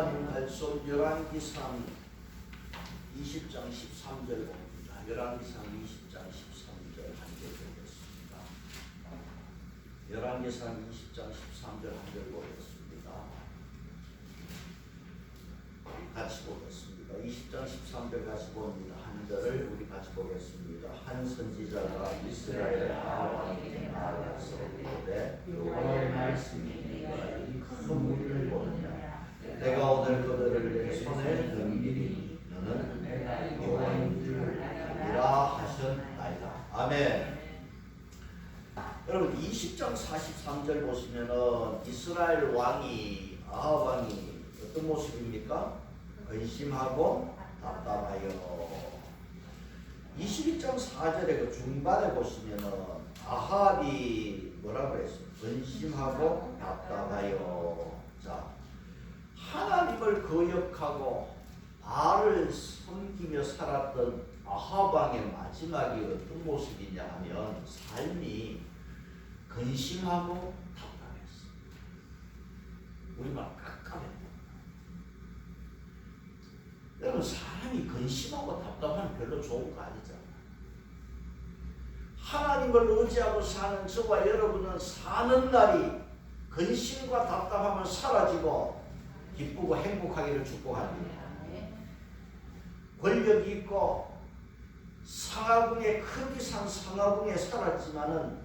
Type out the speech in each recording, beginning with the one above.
하나님 말씀 열왕기상 20장 13절 봅니다. 열왕기상 20장 13절 한절 보겠습니다. 열왕기상 20장 13절 한절 보겠습니다. 같이 보겠습니다. 20장 13절 같이 봅니다. 한절을 우리 같이 보겠습니다. 한 선지자가 이스라엘의 아합에게 나아가서 이르되 여호와의 말씀이 네가 이 큰 무리를 보느냐 내가 오늘 그들을 내 손에 넘기리니 너는 내가 여호와인 줄 알리라 하셨나이다. 아멘. 여러분 20장 43절 보시면은 이스라엘 왕이 아합 왕이 어떤 모습입니까? 근심하고 답답하여. 22장 4절의 그 중반에 보시면은 아합이 뭐라고 그랬어요? 근심하고 답답하여. 자, 하나님을 거역하고 바알을 섬기며 살았던 아합 왕의 마지막이 어떤 모습이냐 하면 삶이 근심하고 답답했어. 우리말 깜깜했다. 여러분 사람이 근심하고 답답하면 별로 좋은 거 아니잖아. 하나님을 의지하고 사는 저와 여러분은 사는 날이 근심과 답답함은 사라지고 기쁘고 행복하기를 축복합니다. 권력이 있고 상하궁에 큰 이상 상하궁에 살았지만은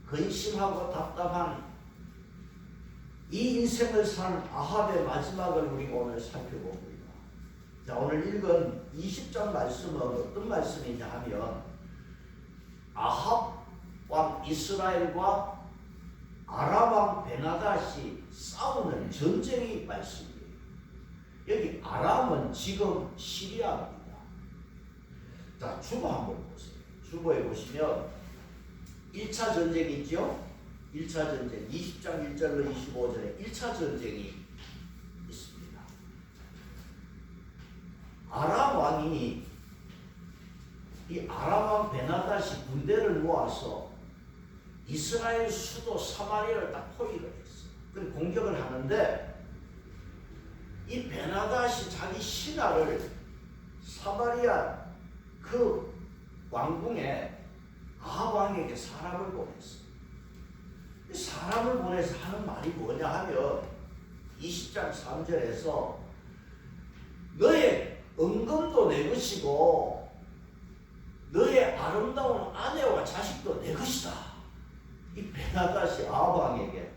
근심하고 답답한 이 인생을 산 아합의 마지막을 우리가 오늘 살펴봅니다. 자, 오늘 읽은 20장 말씀은 어떤 말씀이냐 하면 아합 왕 이스라엘과 아람 왕 베나닷이 싸우는 전쟁의 말씀이에요. 여기 아람은 지금 시리아입니다. 자, 주보 한번 보세요. 주보에 보시면 1차 전쟁이 있죠? 1차 전쟁 20장 1절로 25절에 1차 전쟁이 있습니다. 아람 왕이 이 아람 왕 베나닷이 군대를 모아서 이스라엘 수도 사마리아를 딱 포위를 했어요. 그래서 공격을 하는데 이 베나닷이 자기 신하를 사마리아 그 왕궁에 아합 왕에게 사람을 보냈어요. 사람을 보내서 하는 말이 뭐냐 하면 20장 3절에서 너의 은금도 내 것이고 너의 아름다운 아내와 자식도 내 것이다. 이 베나닷이 아합 왕에게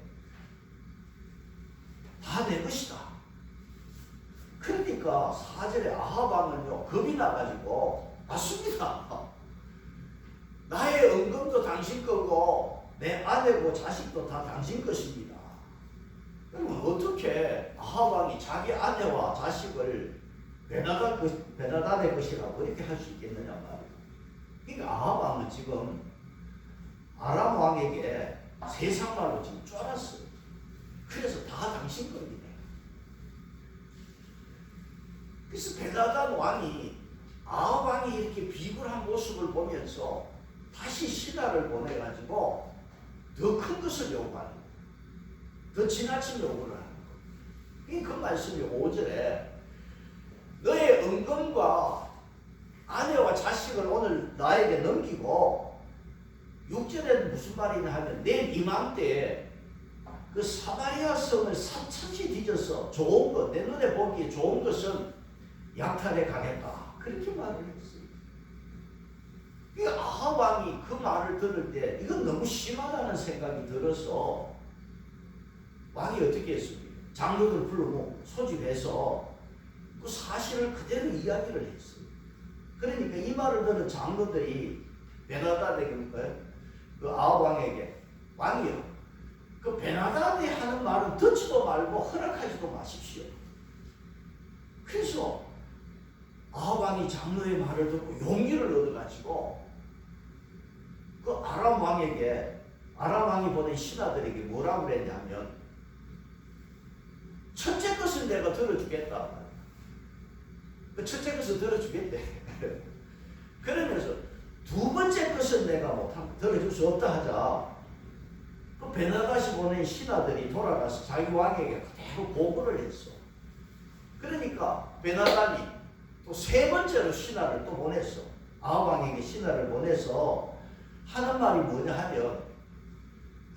다 내 것이다. 그러니까 4절에 아합 왕은요 겁이 나가지고 맞습니다. 나의 은금도 당신 거고 내 아내고 자식도 다 당신 것입니다. 그럼 어떻게 아합 왕이 자기 아내와 자식을 베나닷의 것이라고 이렇게 할 수 있겠느냐 말이에요. 그러니까 아합 왕은 지금 아람 왕에게 세상말로 지금 쫄았어요. 그래서 다 당신 겁니다. 그래서 베나닷 왕이 아합 왕이 이렇게 비굴한 모습을 보면서 다시 신하를 보내가지고 더 큰 것을 요구하는 거예요. 더 지나친 요구를 하는 거예요. 그 말씀이 5절에 너의 은금과 아내와 자식을 오늘 나에게 넘기고 6절에는 무슨 말이냐 하면 내일 이맘때에 그 사마리아 성을 사천시 뒤져서 좋은 것, 내 눈에 보기에 좋은 것은 약탈해 가겠다. 그렇게 말을 했어요. 이 아합 왕이 그 말을 들을 때 이건 너무 심하다는 생각이 들어서 왕이 어떻게 했습니까? 장로들 불러놓고 소집해서 그 사실을 그대로 이야기를 했어요. 그러니까 이 말을 들은 장로들이 베나닷에게 그 아합 왕에게 왕이요, 그 베나닷이 하는 말은 듣지도 말고 허락하지도 마십시오. 그래서 아합 왕이 장로의 말을 듣고 용기를 얻어가지고 그 아람 왕에게 아람 왕이 보낸 신하들에게 뭐라고 그랬냐면 첫째 것은 내가 들어주겠다. 그 첫째 것은 들어주겠대. 그러면서 두 번째 것은 내가 들어줄 수 없다 하자. 그 베나닷이 보낸 신하들이 돌아가서 자기 왕에게 그대로 보고를 했어. 그러니까 베나단이 또 세 번째로 신하를 또 보냈어. 아합 왕에게 신하를 보내서 하는 말이 뭐냐 하면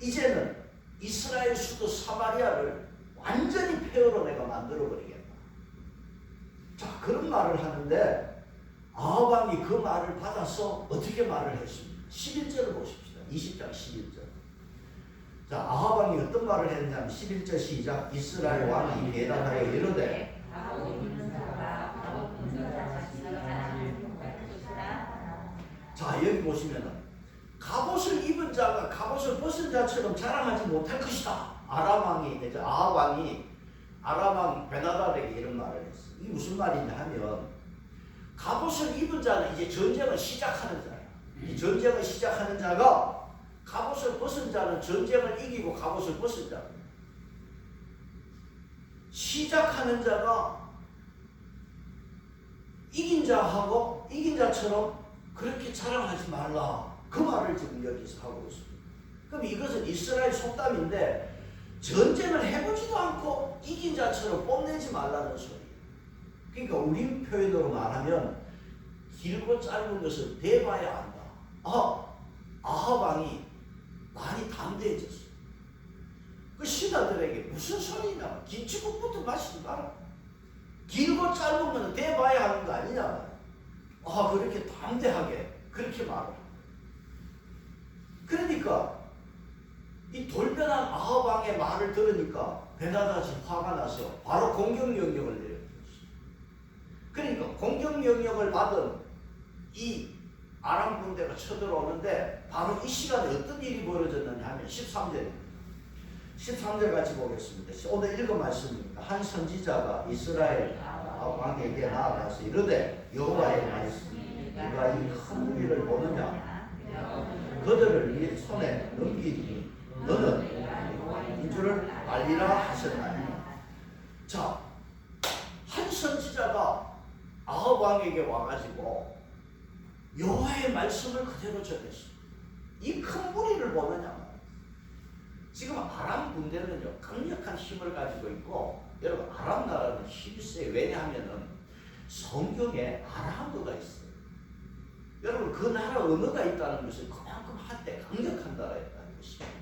이제는 이스라엘 수도 사마리아를 완전히 폐허로 내가 만들어 버리겠다. 자, 그런 말을 하는데 아합 왕이 그 말을 받아서 어떻게 말을 했습니까? 11절을 보십시다. 20장 11절. 자, 아합 왕이 어떤 말을 했냐면 11절 시작. 이스라엘 왕이 대답하여 이르되 자, 여기 보시면은 갑옷을 입은 자가 갑옷을 벗은 자처럼 자랑하지 못할 것이다. 아람 왕이 이제 아합 왕이 아람 왕 베나다드에게 이런 말을 했어. 이게 무슨 말이냐 하면 갑옷을 입은 자는 이제 전쟁을 시작하는 자야. 이 전쟁을 시작하는 자가 갑옷을 벗은 자는 전쟁을 이기고 갑옷을 벗은 자. 시작하는 자가 이긴 자하고 이긴 자처럼 그렇게 자랑하지 말라. 그 말을 지금 여기서 하고 있습니다. 그럼 이것은 이스라엘 속담인데 전쟁을 해보지도 않고 이긴 자처럼 뽐내지 말라는 소리예요. 그러니까 우리 표현으로 말하면 길고 짧은 것을 대봐야 한다. 아합 왕이 많이 담대해졌어. 그 신하들에게 무슨 소리냐? 김치국부터 마시지 마라. 길고 짧은 것은 대봐야 하는 거 아니냐? 그렇게 담대하게 그렇게 말을 합니다. 그러니까 이 돌변한 아합 왕의 말을 들으니까 베나다시 화가 나서 바로 공격명령을 내려버렸어요. 그러니까 공격명령을 받은 이 아람 군대가 쳐들어오는데 바로 이 시간에 어떤 일이 벌어졌느냐 하면 13절 같이 보겠습니다. 오늘 읽은 말씀입니다. 한 선지자가 이스라엘 왕에게 나아가서 이르되 여호와의 말씀이 네가 이 큰 무리를 보느냐 그들을 네 손에 넘기니 너는 인주를 알리라 하셨나니. 자, 한 선지자가 아합 왕에게 와가지고 여호와의 말씀을 그대로 전했어. 이 큰 무리를 보느냐. 지금 아람 군대는요 강력한 힘을 가지고 있고, 여러분 아람 나라는 힘이 세요. 왜냐하면은 성경에 아람어가 있어요. 여러분 그 나라 언어가 있다는 것은 그만큼 한때 강력한 나라였다는 것입니다.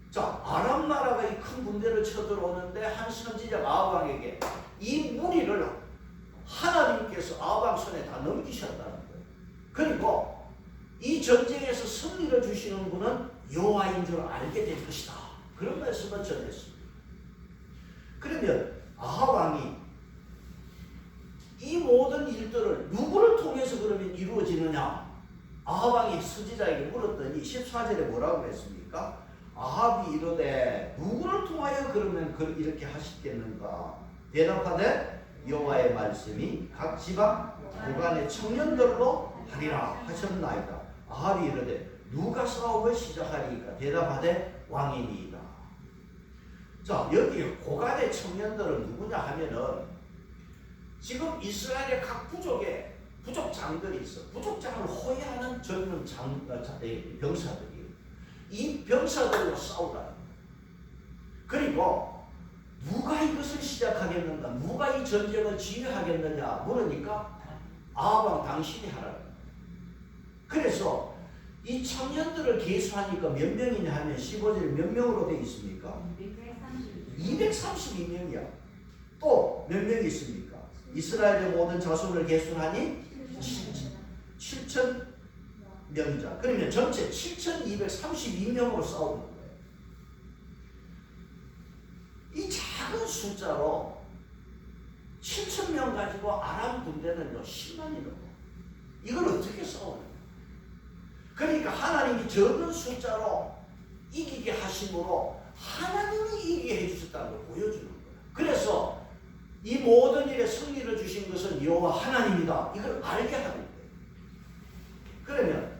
자, 아람 나라가 이 큰 군대를 쳐들어오는데 한 선지자가 아합 왕에게 이 무리를 하나님께서 아합 왕 손에 다 넘기셨다는 거예요. 그리고 이 전쟁에서 승리를 주시는 분은 여호와인 줄 알게 될 것이다. 그런 말씀을 전했습니다. 그러면 아합 왕이 이 모든 일들을 누구를 통해서 그러면 이루어지느냐? 아합 왕이 선지자에게 물었더니 14절에 뭐라고 했습니까? 아합이 이르되 누구를 통하여 그러면 이렇게 하시겠는가? 대답하되 여호와의 말씀이 각 지방 구간의 청년들로 하리라 하셨나이다. 아합이 이르되 누가 싸움을 시작하리까? 대답하되 왕이니이다. 자, 여기 고관의 청년들은 누구냐 하면은 지금 이스라엘의 각 부족에 부족장들이 있어. 부족장을 호위하는 젊은 병사들이에요. 이 병사들과 싸우라는 거예요. 그리고 누가 이것을 시작하겠는가? 누가 이 전쟁을 지휘하겠느냐? 물으니까 아합 왕 당신이 하라는 거예요. 그래서 이 청년들을 계수하니까 몇 명이냐 하면 15절 몇 명으로 되어 있습니까? 232명이야. 또 몇 명이 있습니까? 이스라엘의 모든 자손을 계수하니 7천 명이자. 그러면 전체 7,232명으로 싸우는 거예요. 이 작은 숫자로 7,000명 가지고 아람 군대는요 10만이 넘어. 이걸 어떻게 싸우는 거예요? 그러니까 하나님이 적은 숫자로 이기게 하심으로 하나님이 이기게 해주셨다는 걸 보여주는 거예요. 그래서 이 모든 일에 승리를 주신 것은 여호와 하나님이다. 이걸 알게 하는 거예요. 그러면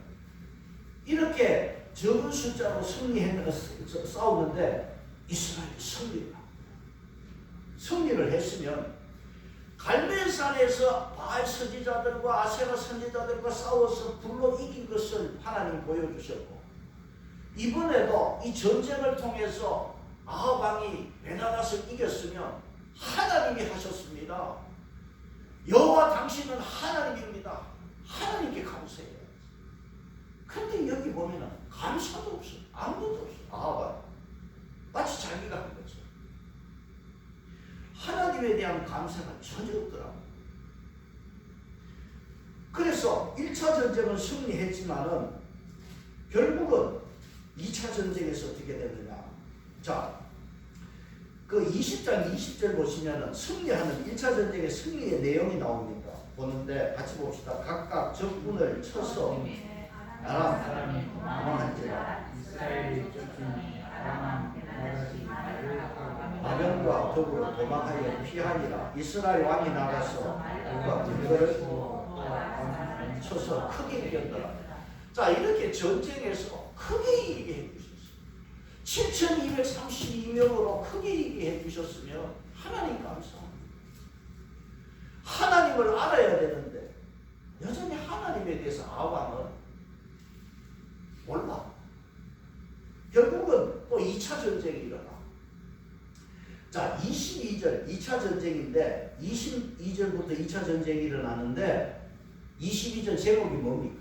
이렇게 적은 숫자로 싸우는데 이스라엘이 승리를 했으면 갈멜산에서 바알 선지자들과 아세라 선지자들과 싸워서 불로 이긴 것을 하나님 보여주셨고, 이번에도 이 전쟁을 통해서 아합 왕이 베나닷을 이겼으면 하나님 하나님이 하셨습니다. 여호와 당신은 하나님입니다. 하나님께 감사해요. 근데 여기 보면은 감사도 없어. 아무것도 없어. 아하방 마치 자기가 한 거죠. 하나님에 대한 감사가 전혀 없더라고. 그래서 1차 전쟁은 승리했지만은 결국은 2차 전쟁에서 어떻게 되느냐. 자, 그 20장 20절 보시면은 승리하는 1차 전쟁의 승리의 내용이 나옵니다. 보는데 같이 봅시다. 각각 적군을 쳐서 아람 사람이 도망한지라 이스라엘이 쫓으니 아람왕 베나다시 말을 하고 마병과 더불어 도망하여 피하니라. 이스라엘 왕이 나가서 그가 그들을 쳐서 크게 이겼더라. 자, 이렇게 전쟁에서 크게 이기게 해주셨어요. 7232명으로 크게 이기게 해주셨으면 하나님 감사합니다. 하나님을 알아야 되는데 여전히 하나님에 대해서 아왕은 몰라. 결국은 또 2차 전쟁이 일어나. 자, 22절 2차 전쟁인데 22절부터 2차 전쟁이 일어나는데 22절 제목이 뭡니까?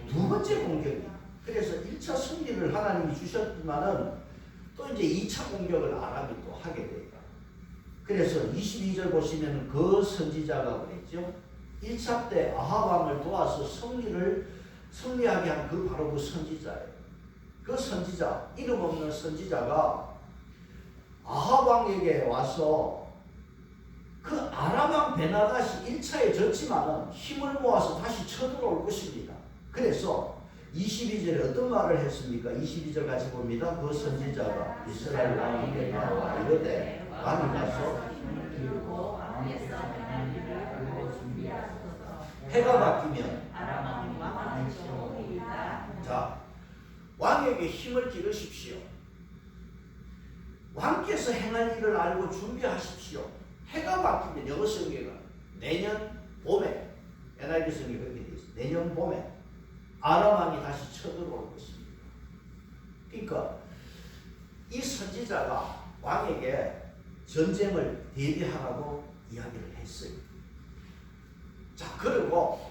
두 번째 공격이에요. 그래서 1차 승리를 하나님이 주셨지만은 또 이제 2차 공격을 아람이 또 하게 돼요. 그래서 22절 보시면 그 선지자가 그랬죠. 1차 때 아합 왕을 도와서 승리하게 한 그 바로 그 선지자예요. 그 선지자, 이름 없는 선지자가 아합 왕에게 와서 그 아람 왕 베나다시 1차에 졌지만은 힘을 모아서 다시 쳐들어올 것입니다. 그래서 22절에 어떤 말을 했습니까? 22절 같이 봅니다. 그 선지자가 이스라엘 왕에게 나와 이르되 왕이 가서 해가 바뀌면 자, 왕에게 힘을 기르십시오. 왕께서 행할 일을 알고 준비하십시오. 해가 바뀌면 영어 성경은 내년 봄에 NIV 성경이 그렇게 되어 있어요. 내년 봄에 아람 왕이 다시 쳐들어올 것입니다. 그러니까 이 선지자가 왕에게 전쟁을 대비하라고 이야기를 했어요. 자, 그리고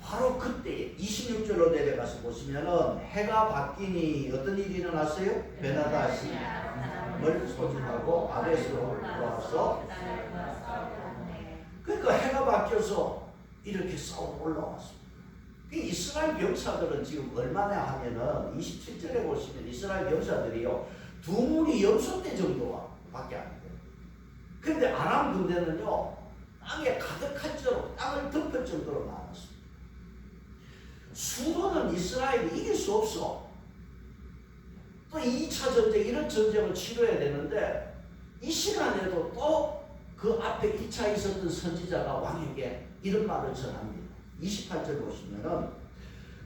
바로 그때 26절로 내려가서 보시면은 해가 바뀌니 어떤 일이 일어났어요? 베나다시를 소집하고 아베스로 돌아와서 그러니까 해가 바뀌어서 이렇게 싸우고 올라왔습니다. 이스라엘 병사들은 지금 얼마나 하면은 27절에 보시면 이스라엘 병사들이요 두 무리 염소대 정도밖에 안 돼요. 근데 아람 군대는요 땅에 가득할 정도로 땅을 덮을 정도로 많았습니다. 수도는 이스라엘이 이길 수 없어. 또 2차 전쟁 이런 전쟁을 치러야 되는데 이 시간에도 또 그 앞에 1차 있었던 선지자가 왕에게 이런 말을 전합니다. 28절 보시면은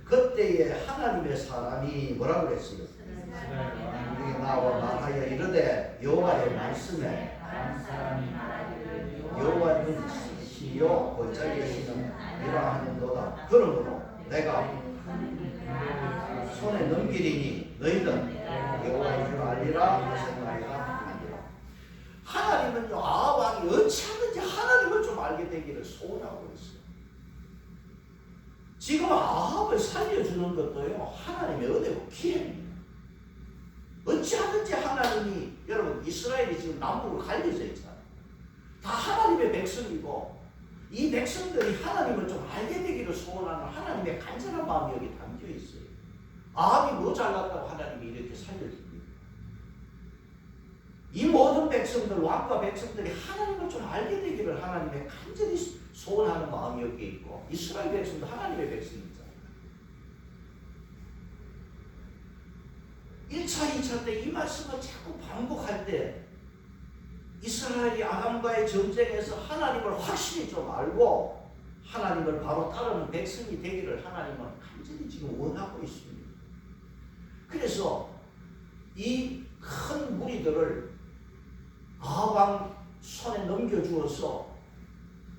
그때에 하나님의 사람이 뭐라고 그랬어요? 우리에게 나와 말하여 이르되 여호와의 말씀에 여호와는 시요 어찌 계시는 이라 하는도다. 그러므로 내가 손에 넘기리니 너희는 여호와인 줄 알리라 생각이라. 하나님은요 아합 왕이 어찌하든지 하나님을 좀 알게 되기를 소원하고 있어요. 지금 아합을 살려주는 것도요 하나님의 은혜고 기회입니다. 어찌하든지 하나님이 여러분 이스라엘이 지금 남북으로 갈려져 있잖아요. 다 하나님의 백성이고 이 백성들이 하나님을 좀 알게 되기를 소원하는 하나님의 간절한 마음이 여기 담겨 있어요. 아합이 뭐 잘났다고 하나님이 이렇게 살려줍니다. 이 모든 백성들, 왕과 백성들이 하나님을 좀 알게 되기를 하나님의 간절히 소원하는 마음이 여기 있고 이스라엘 백성도 하나님의 백성이잖아요. 1차, 2차 때 이 말씀을 자꾸 반복할 때 이스라엘이 아람과의 전쟁에서 하나님을 확실히 좀 알고 하나님을 바로 따르는 백성이 되기를 하나님은 간절히 지금 원하고 있습니다. 그래서 이 큰 무리들을 아합 왕 손에 넘겨주어서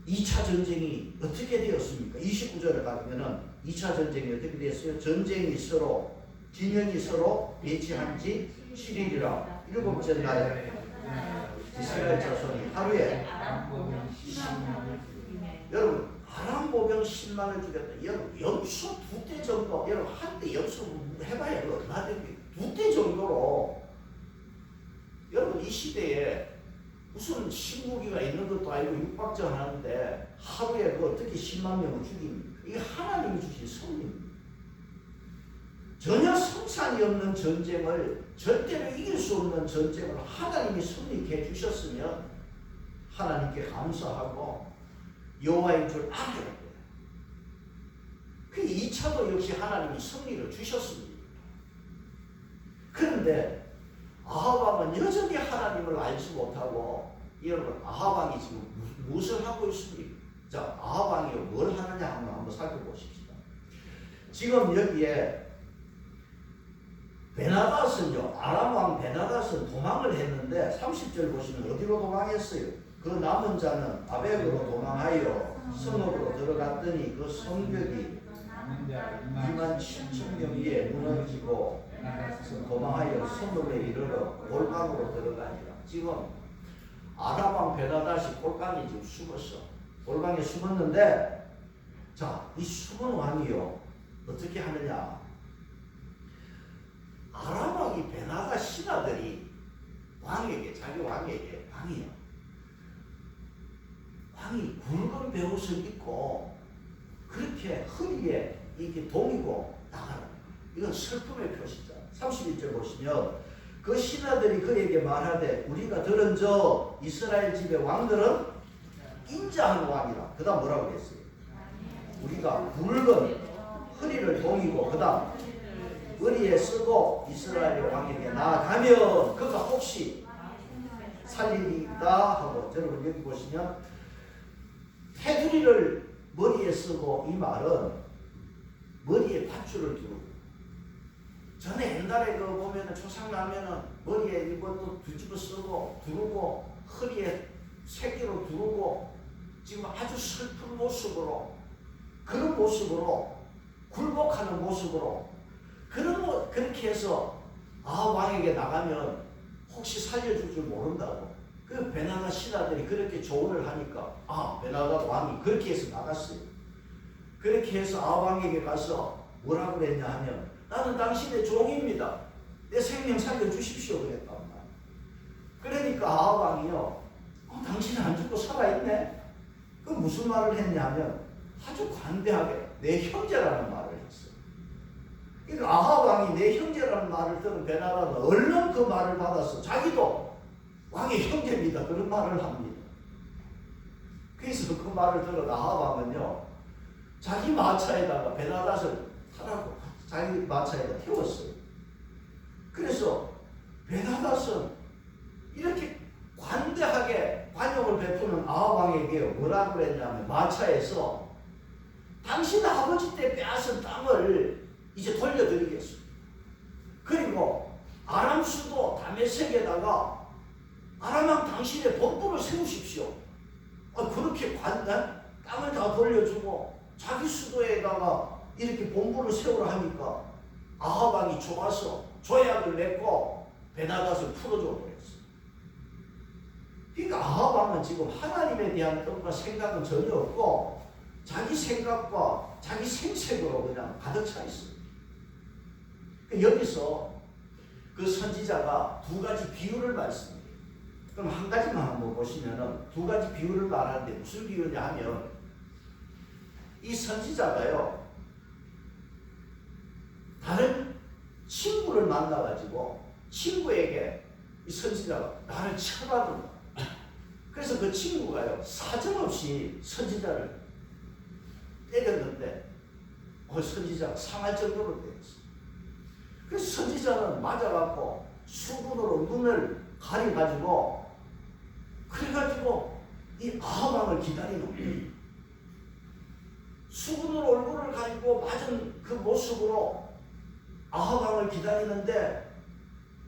2차 전쟁이 어떻게 되었습니까? 29절에 가면은 2차 전쟁이 어떻게 되었어요? 전쟁이 서로 진영이 서로 배치한 지 7일이라 7째 날에 이스라엘 10만을 주겠다. 여러분 염소 2대 정도, 여러분 한대 염소 해봐야 얼마 됩니까? 2대 정도로 여러분 이 시대에 무슨 신무기가 있는 것도 아니고 육박전 하는데 하루에 그 어떻게 10만 명을 죽입니까? 이게 하나님이 주신 선입니다. 전혀 성찬이 없는 전쟁을, 절대로 이길 수 없는 전쟁을 하나님이 승리케 해주셨으면 하나님께 감사하고 여호와인 줄 알아야 돼요. 그 2차도 역시 하나님이 승리를 주셨습니다. 그런데 아합 왕은 여전히 하나님을 알지 못하고, 여러분 아합 왕이 지금 무엇을 하고 있습니까? 자, 아합 왕이 뭘 하느냐 한번 살펴보십시다. 지금 여기에 베나닷은요, 아람 왕 베나닷은 도망을 했는데 30절 보시면 어디로 도망했어요? 그 남은 자는 아벡으로 도망하여 성읍으로 들어갔더니 그 성벽이 2만 7천 명에 무너지고 도망하여 성읍에 이르러 골방으로 들어가니라. 지금 아람 왕 베나닷이 골방에 지금 숨었어. 골방에 숨었는데, 자, 이 숨은 왕이요 어떻게 하느냐? 아람 왕이 베나닷 신하들이 왕에게, 자기 왕에게, 왕이 굵은 베옷을 입고 그렇게 허리에 이렇게 동이고 나가는, 이건 슬픔의 표시죠. 31절 보시면 그 신하들이 그에게 말하되 우리가 들은 저 이스라엘 집의 왕들은 인자한 왕이라. 그 다음 뭐라고 했어요? 우리가 굵은 허리를 동이고 그 다음 머리에 쓰고 이스라엘 왕에게 나아가면 그가 혹시 살리리다 하고, 여러분 여기 보시면 테두리를 머리에 쓰고, 이 말은 머리에 밧줄을 두르고, 전에 옛날에 그 보면은 조상나면은 머리에 이것도 뒤집어 쓰고 두르고 허리에 새끼로 두르고, 지금 아주 슬픈 모습으로, 그런 모습으로 굴복하는 모습으로 그렇게 해서 왕에게 나가면 혹시 살려줄 줄 모른다고. 그 베나닷 신하들이 그렇게 조언을 하니까 베나닷 왕이 그렇게 해서 나갔어요. 그렇게 해서 왕에게 가서 뭐라고 그랬냐 하면 나는 당신의 종입니다. 내 생명 살려주십시오 그랬단 말이에요. 그러니까 왕이요, 당신은 안 죽고 살아있네? 그 무슨 말을 했냐 하면 아주 관대하게 내 형제라는 말을 했어요. 그러니까 아합 왕이 내 형제라는 말을 들은 베나닷은 얼른 그 말을 받아서 자기도 왕의 형제입니다 그런 말을 합니다. 그래서 그 말을 들은 아합 왕은요, 자기 마차에다가 베나닷을 타라고 자기 마차에다 태웠어요. 그래서 베나닷은 이렇게 관대하게 관용을 베푸는 아합 왕에게 뭐라고 했냐면 마차에서 당신 아버지 때 빼앗은 땅을 이제 돌려드리겠습니다. 그리고 아람 수도 다메섹에다가 아람 왕 당신의 본부를 세우십시오. 그렇게 관단 땅을 다 돌려주고 자기 수도에다가 이렇게 본부를 세우라 하니까 아합 왕이 좋아서 조약을 맺고 베나닷을 풀어줘 버렸어요. 그러니까 아합 왕은 지금 하나님에 대한 뜻과 생각은 전혀 없고 자기 생각과 자기 생색으로 그냥 가득 차 있어요. 여기서 그 선지자가 두 가지 비유를 말씀해요. 그럼 한 가지만 한번 보시면은 두 가지 비유를 말하는데 무슨 비유냐 하면, 이 선지자가요, 다른 친구를 만나가지고 친구에게 이 선지자가 나를 쳐다본다. 그래서 그 친구가요, 사정없이 선지자를 때렸는데 선지자가 상할 정도로 때렸어요. 그래서 선지자는 맞아갖고 수분으로 눈을 가려가지고 그래가지고 이 아합 왕을 기다리는 거예요. 수분으로 얼굴을 가리고 맞은 그 모습으로 아합 왕을 기다리는데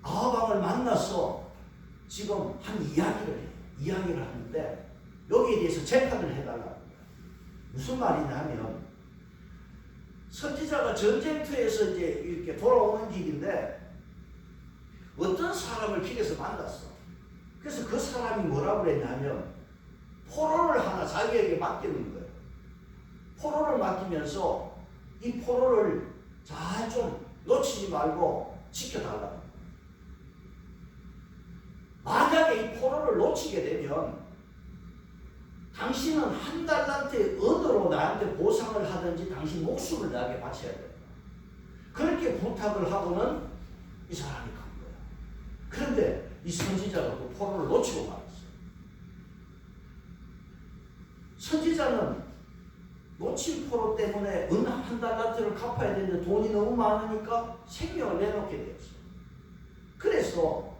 아합 왕을 만나서 지금 한 이야기를 하는데 여기에 대해서 재판을 해달라고. 무슨 말이냐 하면, 선지자가 전쟁터에서 이제 이렇게 돌아오는 길인데 어떤 사람을 길에서 만났어. 그래서 그 사람이 뭐라고 그랬냐면 포로를 하나 자기에게 맡기는 거예요. 포로를 맡기면서 이 포로를 잘 좀 놓치지 말고 지켜달라. 만약에 이 포로를 놓치게 되면 당신은 한 달란트의 은으로 나한테 보상을 하든지 당신 목숨을 나에게 바쳐야 된다. 그렇게 부탁을 하고는 이 사람이 간 거야. 그런데 이 선지자가 그 포로를 놓치고 말았어요. 선지자는 놓친 포로 때문에 은 한 달란트를 갚아야 되는데 돈이 너무 많으니까 생명을 내놓게 되었어요. 그래서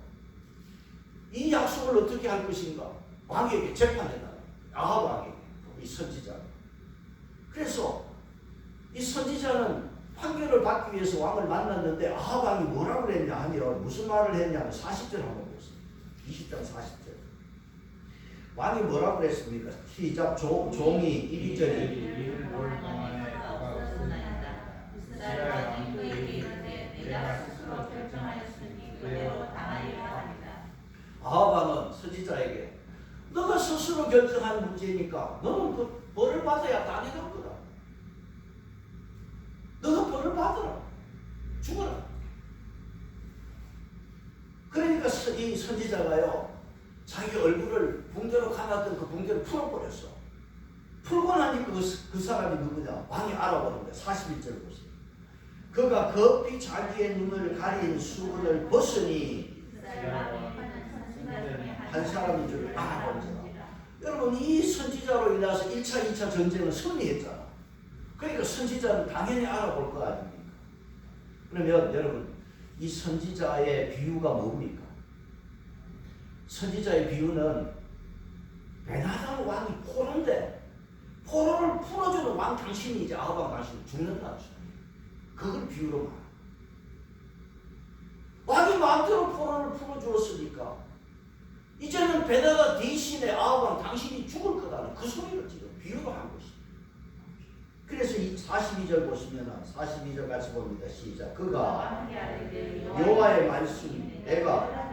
이 약속을 어떻게 할 것인가? 왕에게 재판해달라. 아합 왕에게, 이 선지자가. 그래서 이 선지자는 판결을 받기 위해서 왕을 만났는데 아합 왕이 뭐라고 그랬냐 하면 무슨 말을 했냐면 40절 한번 보세요. 20장 40절. 왕이 뭐라고 그랬습니까? 시작. 종이 1, 2절이 아합 왕은 선지자에게 너가 스스로 결정한 문제니까 너는 그 벌을 받아야 땅이 될 거다. 너가 벌을 받아라. 죽어라. 그러니까 이 선지자가요, 자기 얼굴을 붕대로 감았던 그 붕대를 풀어버렸어. 풀고 나니까 그 사람이 누구냐? 왕이 알아보는 거야. 41절 보세요. 그가 급히 자기의 눈을 가린 수건을 벗으니 한 사람인 줄 알아본지라. 여러분, 이 선지자로 인해서 1차, 2차 전쟁을 승리했잖아. 그러니까 선지자는 당연히 알아볼 거 아닙니까? 그러면 여러분, 이 선지자의 비유가 뭡니까? 선지자의 비유는 베나단 왕이 포로인데 포로를 풀어주는 왕 당신이 이제 아합 왕 당신이 죽는다는 소리예요. 그걸 비유로 말합니다. 왕이 마음대로 포로를 풀어주었으니까 이제는 베나단 대신에 아합 왕 당신이 죽을 거다는 그 소리를 지금 비유로 한 것입니다. 그래서 이 42절 보시면 42절 같이 봅니다. 시작. 그가 여호와의 말씀이 내가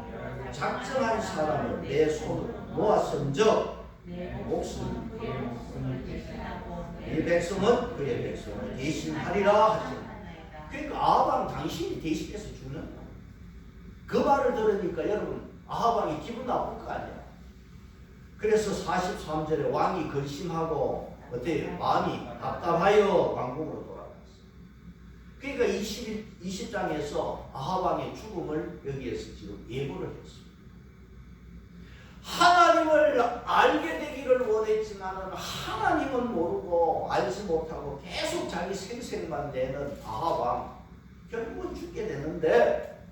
작정한 사람을 내 손으로 모았은즉 목숨 이 백성은 그의 백성을 대신하리라 하시니. 그러니까 아합 왕 당신이 대신해서 죽는다. 그 말을 들으니까 여러분 아합 왕이 기분 나쁠 거 아니야. 그래서 43절에 왕이 근심하고 어때요? 마음이 답답하여 왕궁으로 돌아갔어. 그러니까 20장에서 아합 왕의 죽음을 여기에서 지금 예고를 했습니다. 하나님을 알게 되기를 원했지만 하나님은 모르고 알지 못하고 계속 자기 생색만 내는 아합 왕, 결국은 죽게 되는데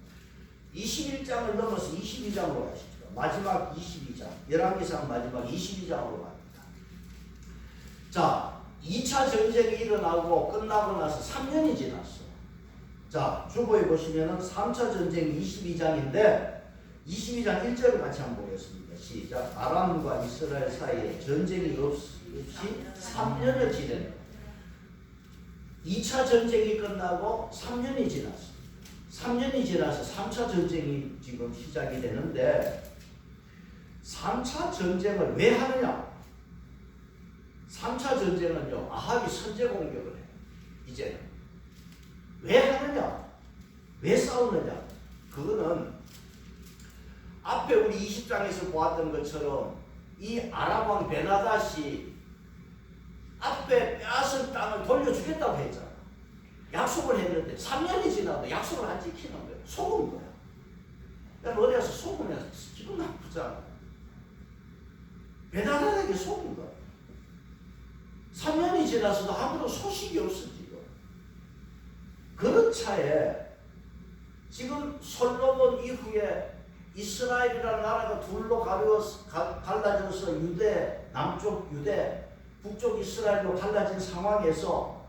21장을 넘어서 22장으로 가시죠. 마지막 22장, 열왕기상 마지막 22장으로 갑니다. 자, 2차 전쟁이 일어나고 끝나고 나서 3년이 지났어. 자, 주보에 보시면은 3차 전쟁 22장인데 22장 1절을 같이 한번 보겠습니다. 시작. 아람과 이스라엘 사이에 전쟁이 없이 3년을 지냈다. 2차 전쟁이 끝나고 3년이 지났어. 3년이 지나서 3차 전쟁이 지금 시작이 되는데 3차 전쟁을 왜 하느냐? 3차 전쟁은요, 아합이 선제 공격을 해요. 이제는. 왜 하느냐? 왜 싸우느냐? 그거는 앞에 우리 20장에서 보았던 것처럼 이 아람왕 베나닷이 앞에 빼앗은 땅을 돌려주겠다고 했잖아. 약속을 했는데 3년이 지나도 약속을 안 지키는 거예요. 속은 거야. 여러분 어디 가서 속으면 기분 나쁘잖아. 베나닷에게 속은 거야. 3년이 지나서도 아무런 소식이 없어 지금. 그런 차에 지금 솔로몬 이후에 이스라엘이라는 나라가 둘로 갈라져서 유대, 남쪽 유대, 북쪽 이스라엘로 갈라진 상황에서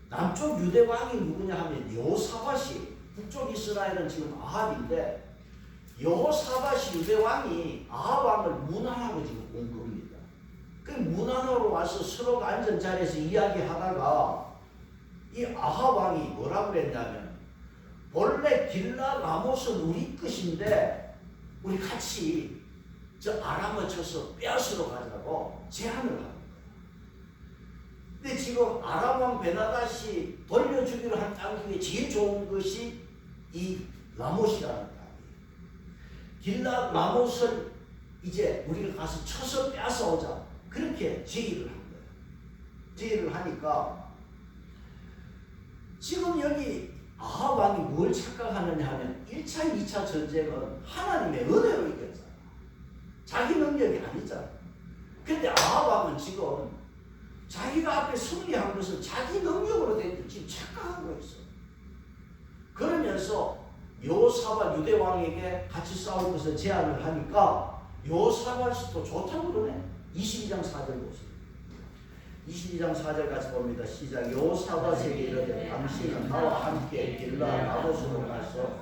남쪽 유대 왕이 누구냐 하면 여호사밧이, 북쪽 이스라엘은 지금 아합인데 여호사밧이 유대 왕이 아합 왕을 문안하고 지금 온 겁니다. 그 문안으로 와서 서로가 앉은 자리에서 이야기하다가 이 아합 왕이 뭐라고 그랬냐면 본래 길라 라못은 우리 것인데 우리 같이 저 아람을 쳐서 빼앗으러 가자고 제안을 하는 거예요. 근데 지금 아람 왕 베나닷이 돌려주기로 한 땅 중에 제일 좋은 것이 이 라못이라는 땅이에요. 길랏 라못을 이제 우리가 가서 쳐서 뺏어오자. 그렇게 제의를 한 거예요. 제의를 하니까 지금 여기 아합 왕이 뭘 착각하느냐 하면 1차, 2차 전쟁은 하나님의 은혜로 이겼잖아. 자기 능력이 아니잖아. 근데 아합 왕은 지금 자기가 앞에 승리한 것은 자기 능력으로 된 줄 지금 착각하고 있어. 그러면서 여호사밧 유대 왕에게 같이 싸울 것을 제안을 하니까 여호사밧이 또 좋다고 그러네. 22장 4절 보세요. 22장 4절 같이 봅니다. 시작. 여호사밧에게 이르되 당신은 나와 함께 길랏 라못으로 가서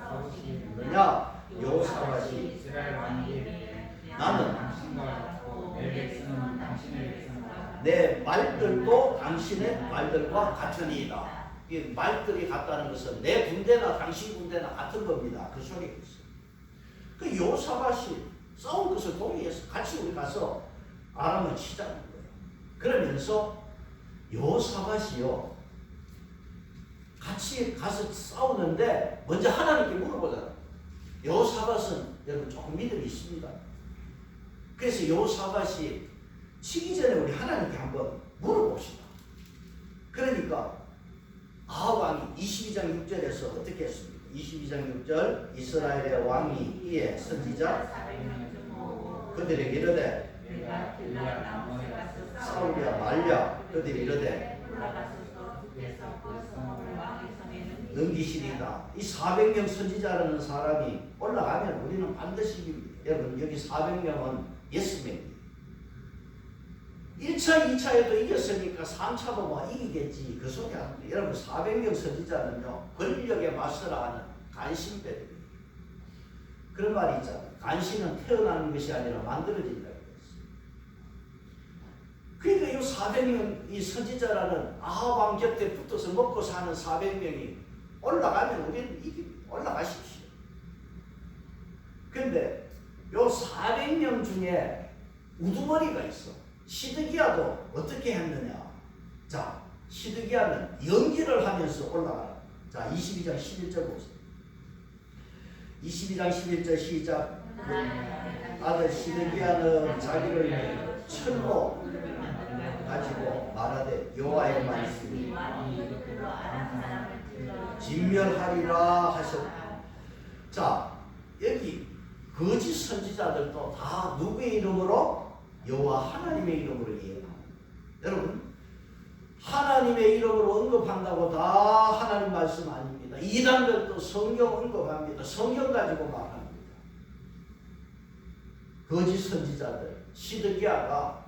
그러냐. 여호사밧이 이스라엘 왕에게 나는 당신과 같고 내 백성은 당신의 백성과 내 말들도 당신의 말들과 같으니이다. 이 말들이 같다는 것은 내 군대나 당신 군대나 같은 겁니다. 그 소리가 있어요. 그 여호사밧이 싸울 것을 동의해서 같이 우리 가서 아람을 치자는 거예요. 그러면서 여호사밧이요 같이 가서 싸우는데 먼저 하나님께 물어보잖아요. 여호사밧은 여러분 조금 믿음이 있습니다. 그래서 여호사밧이 치기 전에 우리 하나님께 한번 물어봅시다. 그러니까 아합 왕이 22장 6절에서 어떻게 했습니까? 22장 6절 이스라엘의 왕이 이에 선지자 그들에게 이르되 내가 길랏 라못에 가서 싸우랴 말랴 그들이 이르되 올라가소서 주께서 그 성읍을 왕의 손에 넘기시리다. 이 400명 선지자라는 사람이 올라가면 우리는 반드시 이깁니다. 여러분 여기 400명은 예수님입니다. 1차, 2차에도 이겼으니까 3차도 뭐 이기겠지. 그 소리 아닙니다. 여러분 400명 선지자는요 권력에 맞서라 하는 간신배들이에요. 그런 말이 있잖아요. 간신은 태어나는 것이 아니라 만들어진다고 했어요. 그러니까 이 400명 이 선지자라는 아합 왕 곁에 붙어서 먹고 사는 400명이 올라가면 우리는 이깁니다. 올라가십시오. 근데 요 400명 중에 우두머리가 있어. 시드기야도 어떻게 했느냐. 자, 시드기야는 연기를 하면서 올라가라. 자, 22장 11절 보세요. 22장 11절 시작. 아들 시드기야는 자기를 철로 가지고 말하되 여호와의 말씀이 진멸하리라 하셨다. 자, 여기 거짓 선지자들도 다 누구의 이름으로? 여호와 하나님의 이름으로 이해합니다. 여러분 하나님의 이름으로 언급한다고 다 하나님 말씀 아닙니다. 이단들도 성경 언급합니다. 성경 가지고 말합니다. 거짓 선지자들 시드기야가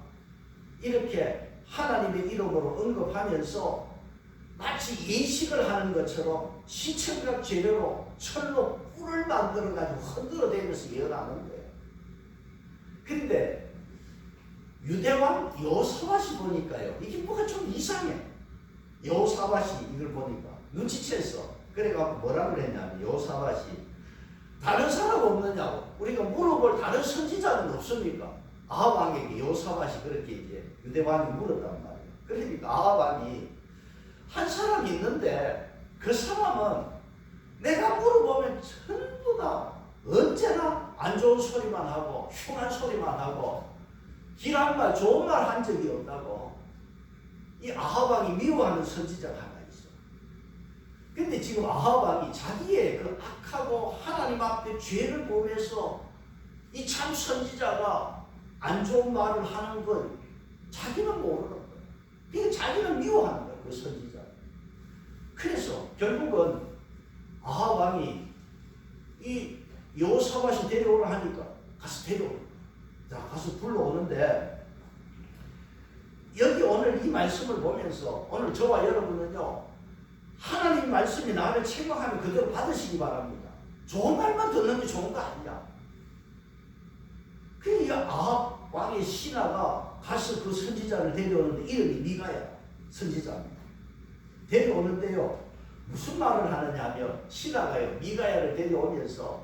이렇게 하나님의 이름으로 언급하면서 마치 예식을 하는 것처럼 시청각 재료로 철로 꿀을 만들어 가지고 흔들어대면서 예언하는 거예요. 그런데 유대왕 여호사밧이 보니까요 이게 뭐가 좀 이상해. 여호사밧이 이걸 보니까 눈치챘어. 그래갖고 뭐라 그랬냐면 여호사밧이 다른 사람 없느냐고 우리가 물어볼 다른 선지자는 없습니까? 아합 왕에게 여호사밧이 그렇게 이제 유대왕이 물었단 말이에요. 그러니까 아합 왕이 한 사람이 있는데 그 사람은 내가 물어보면 전부 다 언제나 안 좋은 소리만 하고 흉한 소리만 하고 길한 말 좋은 말 한 적이 없다고 이 아합 왕이 미워하는 선지자가 하나 있어. 근데 지금 아합 왕이 자기의 그 악하고 하나님 앞에 죄를 보면서 이 참 선지자가 안 좋은 말을 하는 걸 자기는 모르는 거야. 그러니까 자기는 미워하는 거야 그 선지자. 그래서 결국은 아합 왕이 이 여호사밧이 데려오라 하니까 가서 데려오라. 자, 가서 불러오는데 여기 오늘 이 말씀을 보면서 오늘 저와 여러분은요 하나님 말씀이 나를 책망하면 그대로 받으시기 바랍니다. 좋은 말만 듣는 게 좋은 거 아니야. 그러니까 아합 왕의 신하가 가서 그 선지자를 데려오는데 이름이 미가야 선지자입니다. 데려오는데요 무슨 말을 하느냐 하면 신하가요 미가야를 데려오면서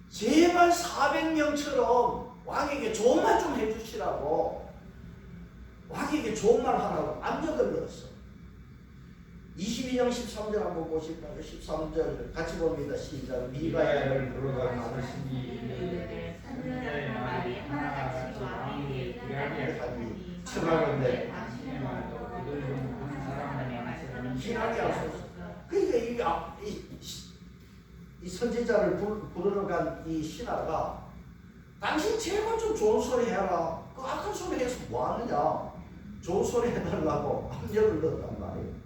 제발 400명처럼 왕에게 좋은 말 좀 해주시라고 왕에게 좋은 말 하라고 압력을 넣었어. 22장 13절 한번 보실까요? 13절 같이 봅니다. 시작. 미가야를 부르가 받으시니 이르되 선지자의 말이 하나같이 왕에게 일하게 하니 청하건대 당신의 말도 그들 중 한 사람만의 말씀은 희락이 하소서. 그러니까 이 선지자를 부르러 간 이 신하가 당신 제발 좀 좋은 소리 해라. 그 악한 소리 해서 뭐 하느냐. 좋은 소리 해달라고 압력을 넣었단 말이에요.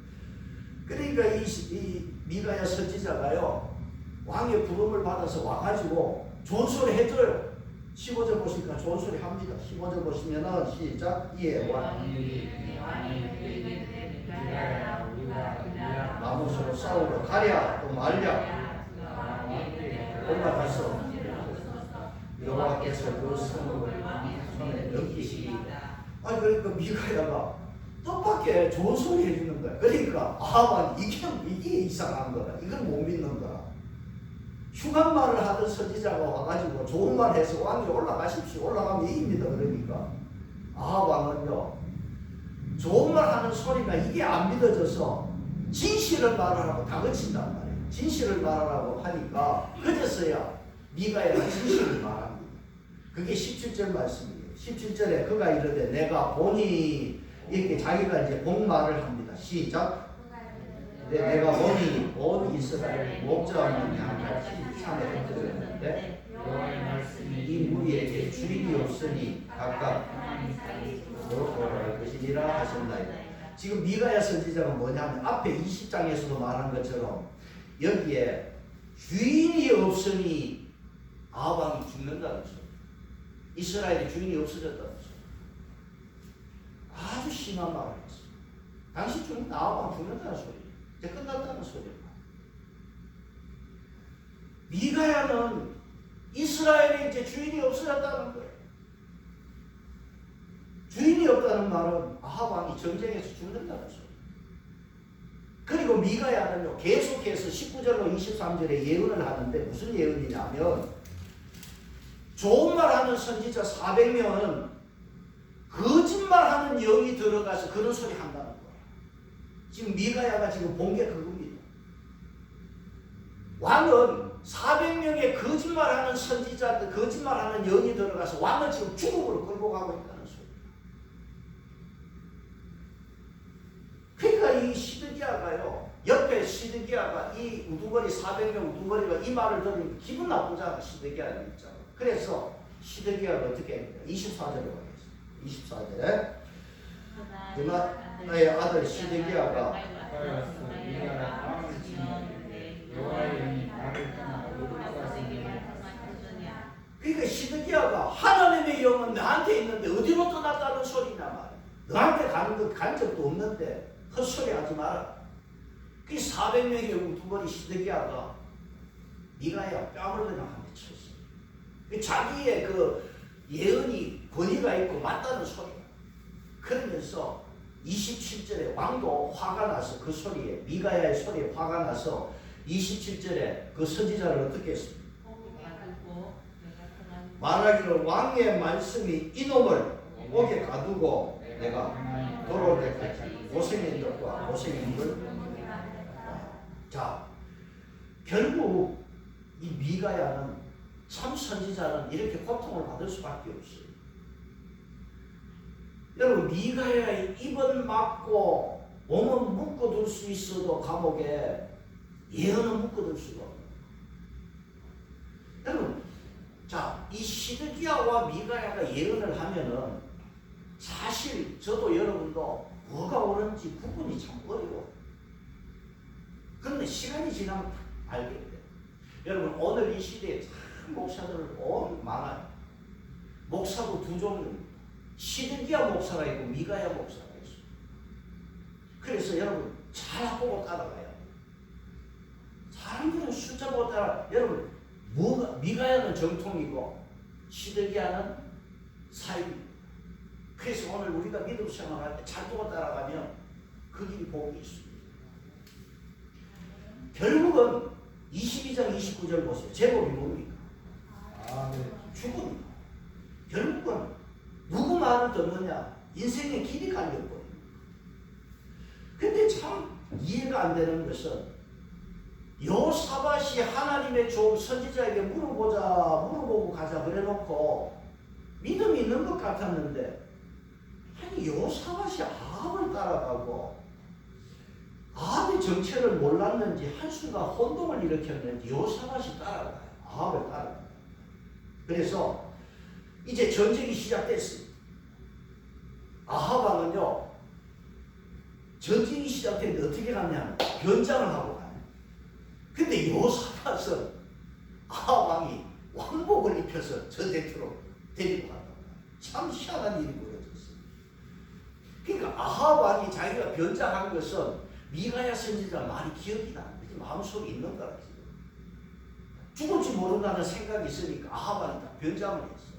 그러니까 이 미가야 선지자가요 왕의 부름을 받아서 와가지고 좋은 소리 해줘요. 15절 보시니까 좋은 소리 합니다. 15절 보시면은 시작. 예, 왕이 그에게 미가야라 우리가 나무서로 싸우러 가랴 또 말랴 올라가서 여호와께서 그 성읍을 왕의 손에 넘기시리이다. 아니 그러니까 미가야가 뜻밖의 좋은 소리 해주는 거야. 그러니까 아합은 이게 이상한 거다. 이걸 못 믿는 거야. 흉한 말을 하던 선지자가 와가지고 좋은 말 해서 왕이 올라가십시오. 올라가면 이깁니다. 그러니까 아합 왕은요 좋은 말 하는 소리가 이게 안 믿어져서 진실을 말하라고 다그친단 말이에요. 진실을 말하라고 하니까 그제서야 미가야가 진실을 말합니다. 그게 17절 말씀이에요. 17절에 그가 이르되 내가 보니 이렇게 자기가 이제 복말을 합니다. 시작. 내가 보니 온 이스라엘 목자만 양같이 산에 들었는데 여호와의 말씀이 이 무리에게 주인이 없으니 각각 돌아갈 것이니라 하셨나이다. 지금 미가야 선지자가 뭐냐면 앞에 20장에서도 말한 것처럼 여기에 주인이 없으니 아합이 죽는다는 소리. 이스라엘의 주인이 없어졌다는 소리. 아주 심한 말을 했어. 당시 죽는 아합이 죽는다는 소리. 이제 끝났다는 소리입니다. 미가야는 이스라엘에 이제 주인이 없어졌다는 거예요. 주인이 없다는 말은 아합 왕이 전쟁에서 죽는다는 소리. 그리고 미가야는요 계속해서 19절로 23절에 예언을 하는데 무슨 예언이냐면 좋은 말 하는 선지자 400명은 거짓말하는 영이 들어가서 그런 소리 한다는 거예요. 지금 미가야가 지금 본 게 그겁니다. 왕은 400명의 거짓말하는 선지자들, 거짓말하는 영이 들어가서 왕을 지금 죽음으로 끌고 가고 있다는 소리. 그러니까 이 시드기야가요, 옆에 시드기야가 이 우두머리 400명 우두머리가 이 말을 들으면 기분 나쁘잖아. 시드기야는 있잖아. 그래서 시드기야가 어떻게 합니까? 24절에 가겠습니다. 24절에 그나의 아들 시드기야가 여호와의 영이 나를 떠나 그러니까 시드기야가 하나님의 영은 나한테 있는데 어디로 떠났다는 소리냐 말이야. 너한테 가는 것 간 적도 없는데 헛소리 하지 마라. 그 400명의 우두머리 시드기야가 미가야 뺨을 그냥 한 대 쳤어. 자기의 그 예언이 권위가 있고 맞다는 소리야. 그러면서 27절에 왕도 화가 나서 그 소리에 미가야의 소리에 화가 나서 27절에 그 선지자를 어떻게 했습니까? 말하기를 왕의 말씀이 이놈을 옥에 가두고 내가 돌아올 때까지 고생인 것과 고생인 걸. 자, 결국 이 미가야는 참 선지자는 이렇게 고통을 받을 수밖에 없어요. 여러분 미가야의 입은 막고 몸은 묶어둘 수 있어도 감옥에 예언은 묶어둘 수가 없어요. 여러분 자, 이 시드기야와 미가야가 예언을 하면은 사실 저도 여러분도 뭐가 옳은지 구분이 참 어려워. 그런데 시간이 지나면 알게 돼요. 여러분 오늘 이 시대에 참 목사들 많아요. 목사도 두 종류입니다. 시드기야 목사가 있고 미가야 목사가 있어요. 그래서 여러분 잘 보고 따라가야 돼요. 사람들은 숫자 보고 따라. 여러분 미가야는 정통이고 시드기야는 사입니다. 그래서 오늘 우리가 믿음 생활할 때 잘 보고 따라가면 그 길이 복이 있습니다. 결국은 22장 29절 보세요. 제목이 뭡니까? 죽음입니다. 결국은 누구 말을 하나만 더 넣냐? 인생의 길이 갈려버려요. 근데 참 이해가 안 되는 것은 여호사밧이 하나님의 종 선지자에게 물어보고 가자 그래놓고 믿음이 있는 것 같았는데, 아니 여호사밧이 아합을 따라가고 아합의 정체를 몰랐는지 한순간 혼동을 일으켰는지 여호사밧이 따라가요. 아합을 따라가요. 그래서 이제 전쟁이 시작됐어요. 아합 왕은요, 전쟁이 시작됐는데 어떻게 갔냐면 변장을 하고 가요. 근데 여호사밧은 아합 왕이 왕복을 입혀서 전쟁터로 데리고 간다고. 참 희한한 일이 벌어졌어요. 그러니까 아합 왕이 자기가 변장한 것은 미가야 선지자 말이 기억이 나. 마음속에 있는 거라. 죽을지 모른다는 생각이 있으니까 아합 왕이 다 변장을 했어.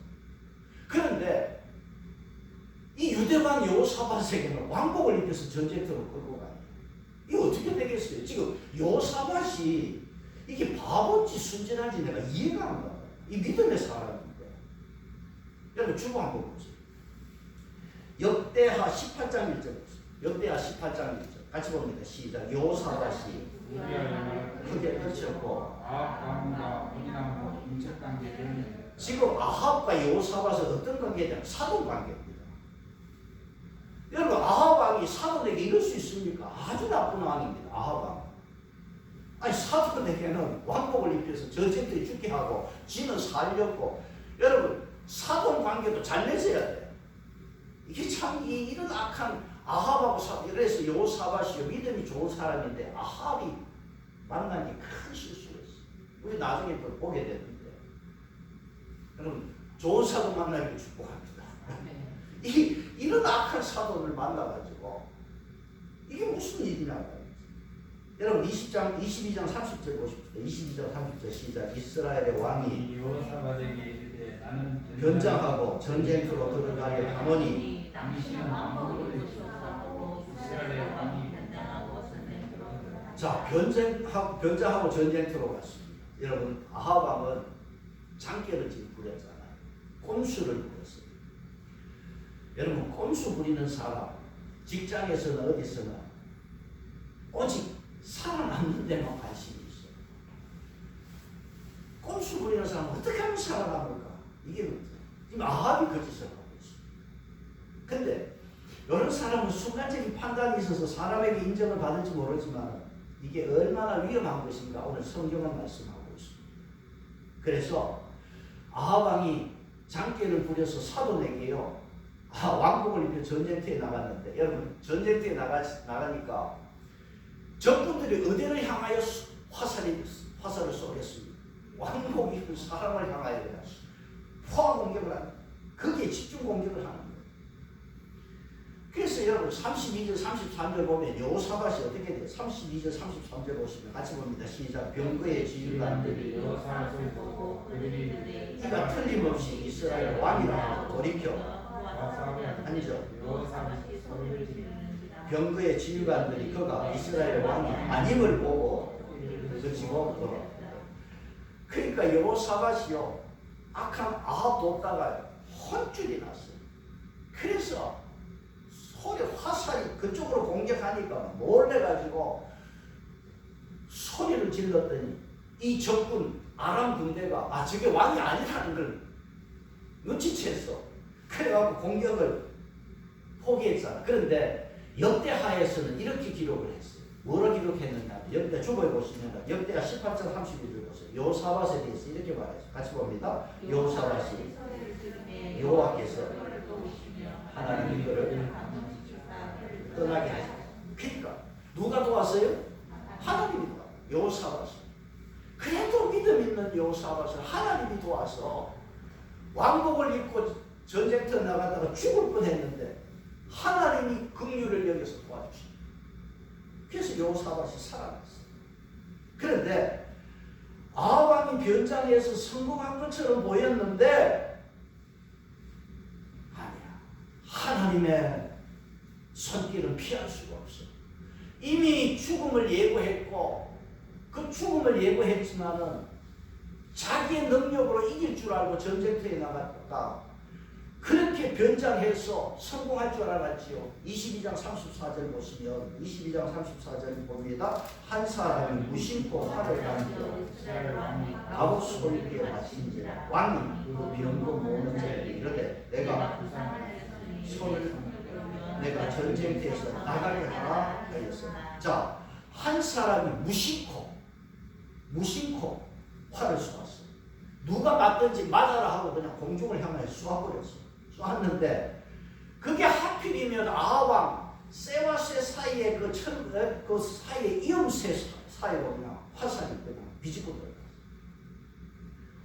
그런데 이 유대왕 여호사밧에게는 왕복을 입혀서 전쟁터로 끌고 가요. 이거 어떻게 되겠어요? 지금 여호사밧이 이게 바보인지 순진한지 내가 이해가 안 가요. 이 믿음의 사람인데. 여러분 주보 한번 보세요. 역대하 18장 1절 보세요. 역대하 18장 1절 같이 봅니다. 시작. 여호사밧이 크게 떨쳤고 아합 왕과 언니나무 인척 관계를 지금 아합과 여호사밧은 어떤 관계냐? 사돈 관계입니다. 여러분 아합 왕이 사돈에게 이럴 수 있습니까? 아주 나쁜 왕입니다. 아합 왕. 아니 사돈에게는 왕복을 입혀서 전쟁터에 죽게 하고 지는 살렸고, 여러분 사돈 관계도 잘 맺어야 돼요. 이게 참 이런 악한 아합하고 그래서 여호사밧이 믿음이 좋은 사람인데 아합이 만난 게 큰 실수였어요. 우리 나중에 또 보게 되는데, 여러분 좋은 사돈 만나기를 축복합니다. 이런 악한 사돈을 만나가지고 이게 무슨 일이냐고. 여러분 22장 30절 보십시오. 22장 30절 시작. 이스라엘의 왕이 여호사밧에게 이르되 나는 변장하고 전쟁터로 들어가려 하노니, 당신은 왕복을 입으셨사오고 이스라엘의 왕이 자 변장하고 전쟁터로 갔습니다. 여러분 아합 왕은 장깨를 지금 부렸잖아요. 꼼수를 부렸어요. 여러분 꼼수 부리는 사람 직장에서나 어디서나 오직 살아남는 데만 관심이 있어요. 꼼수 부리는 사람은 어떻게 하면 살아남을까? 이게 문제예요. 지금 아합이 그 짓을 하고 있어요. 근데 이런 사람은 순간적인 판단이 있어서 사람에게 인정을 받을지 모르지만 이게 얼마나 위험한 것인가 오늘 성경은 말씀하고 있습니다. 그래서 아합 왕이 장깨를 부려서 사돈에게요, 왕복을 입혀 전쟁터에 나갔는데, 여러분 전쟁터에 나가니까 적군들이 어디를 향하여 화살을 쏘겠습니다. 왕복 입은 사람을 향하여 포화 공격을 합니다. 거기에 집중 공격을 하는 거예요. 그래서 여러분 32절 33절 보면 여호사밧이 어떻게 돼요? 32절 33절 보시면 같이 봅니다. 시작. 병거의 지휘관들이 여호사밧을 보고 그들이 이가 틀림없이 이스라엘 왕이라 돌이켜, 아니죠, 여호사밧이 소리를 지르는지라 병거의 지휘관들이 그가 이스라엘 왕이 아님을 보고 그치고 돌아. 그러니까 여호사밧이요 악한 아합 돕다가 혼쭐이 났어요. 그래서 소리 화살이 그쪽으로 공격하니까 몰래가지고 소리를 질렀더니 이 적군 아람 군대가 저게 왕이 아니라는 걸 눈치챘어. 그래갖고 공격을 포기했잖아. 그런데 역대하에서는 이렇게 기록을 했어요. 뭐라 기록했느냐? 역대 주보에 보시면 역대하 18장 31절 보세요. 여호사밧에 대해서 이렇게 말했어요. 같이 봅니다. 여호사밧이 여호와께서 하나님 이거를 떠나게 하셨어요. 그러니까 누가 도왔어요? 하나님이 도왔어요. 여호사밧이. 그래도 믿음 있는 여호사밧을 하나님이 도와서 왕복을 입고 전쟁터 나가다가 죽을 뻔했는데 하나님이 긍휼을 여겨서 도와주십니다. 그래서 여호사밧이 살아났어요. 그런데 아합 왕이 변장해서 성공한 것처럼 보였는데 아니야. 하나님의 손길은 피할 수가 없어. 이미 죽음을 예고했고 그 죽음을 예고했지만은 자기의 능력으로 이길 줄 알고 전쟁터에 나갔다가 그렇게 변장해서 성공할 줄 알았지요. 22장 34절 보시면 22장 34절 봅니다. 한 사람이 무심코 화를 당겨 갑옷 소리에 마신지라 왕이 그 병거 모는 자에게 이르되 내가 손을 내가 전쟁터에서 나가게 하라 하였습니다. 자, 한 사람이 무심코 활을 쏘았어요. 누가 맞든지 맞아라 하고 그냥 공중을 향해 쏘아버렸어요. 쏘았는데 그게 하필이면 아합왕 쇠와 쇠 사이에 그 사이에 이음새 사이로 그냥 화살이 그냥 비집고 들어갔어요.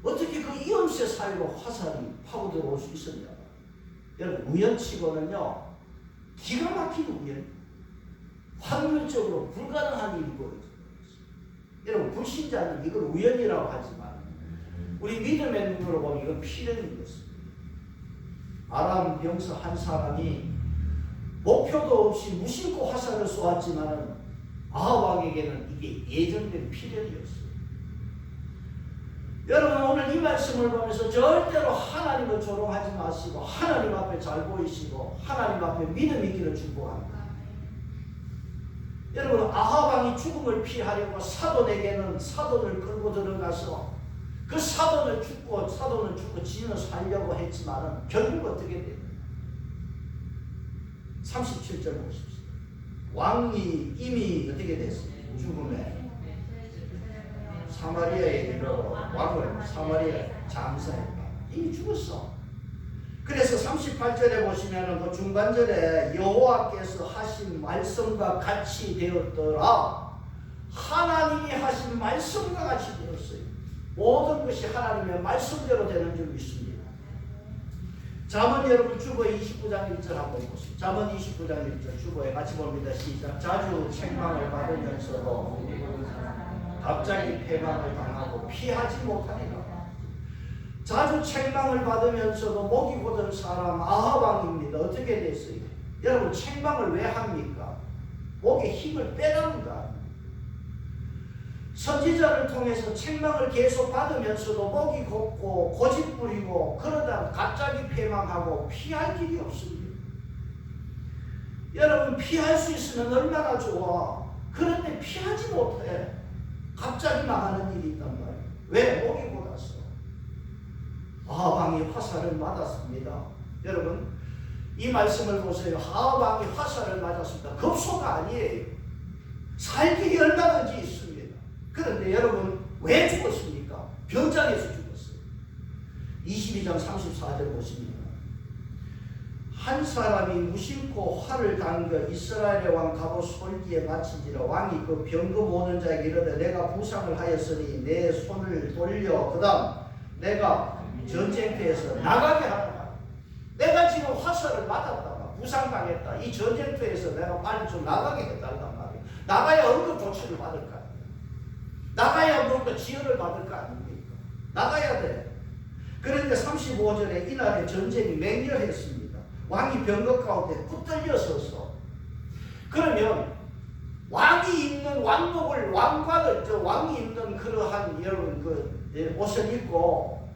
어떻게 그 이음새 사이로 화살이 파고 들어올 수 있었냐? 여러분 우연치고는요 기가 막힌 우연, 확률적으로 불가능한 일이 벌어졌어요. 여러분 불신자는 이걸 우연이라고 하지만 우리 믿음의 눈으로 보면 이건 필연인 것입니다. 아람 병사 한 사람이 목표도 없이 무심코 화살을 쏘았지만 아합 왕에게는 이게 예정된 필연이었어요. 여러분 오늘 이 말씀을 보면서 절대로 하나님을 조롱하지 마시고 하나님 앞에 잘 보이시고 하나님 앞에 믿음 있기를 축복합니다. 여러분 아합 왕이 죽음을 피하려고 사돈에게는 사돈을 끌고 들어가서 그 사돈은 죽고 지는 살려고 했지만 결국 어떻게 됐냐? 37절 보십시오. 왕이 이미 어떻게 됐어요? 죽음에 사마리아에 이르러 왕을 사마리아에 장사했다. 이미 죽었어. 그래서 38절에 보시면 그 중간절에 여호와께서 하신 말씀과 같이 되었더라. 하나님이 하신 말씀과 같이 되었어요. 모든 것이 하나님의 말씀대로 되는 줄 믿습니다. 잠언 여러분 주보 29장 1절 한번 보세요. 잠언 29장 1절 주보에 같이 봅니다. 시작. 자주 책망을 받으면서도 갑자기 패망을 당하고 피하지 못하리라. 자주 책망을 받으면서도 목이 곧은 사람 아합 왕입니다. 어떻게 됐어요? 여러분 책망을 왜 합니까? 목에 힘을 빼라는 거 아닙니까? 선지자를 통해서 책망을 계속 받으면서도 목이 곱고 고집 부리고 그러다 갑자기 패망하고 피할 길이 없습니다. 여러분 피할 수 있으면 얼마나 좋아. 그런데 피하지 못해. 갑자기 망하는 일이 있단 말이에요. 왜? 목이 곧았어. 아합 왕이 화살을 맞았습니다. 여러분 이 말씀을 보세요. 아합 왕이 화살을 맞았습니다. 급소가 아니에요. 살 길이 얼마든지 있습니다. 그런데 여러분 왜 죽었습니까? 병장에서 죽었어요. 22장 34절 보십니다. 한 사람이 무심코 활을 당겨 이스라엘의 왕 갑옷 솔기에 맞힌지라 왕이 그 병거 모는 자에게 이르되 내가 부상을 하였으니 내 손을 돌려 그 다음 내가 전쟁터에서 나가게 하라. 내가 지금 화살을 맞았다. 부상당했다. 이 전쟁터에서 내가 빨리 좀 나가게 해달란 말이에요. 나가야 응급 조치를 받을 거 아니에요. 나가야 뭔가 지원을 받을 거 아닙니까? 나가야 돼. 그런데 35절에 이날에 전쟁이 맹렬했습니다. 왕이 병거 가운데 붙들려 서서 그러면 왕이 입는 왕복을 왕이 입는 그러한 여러분 옷을 입고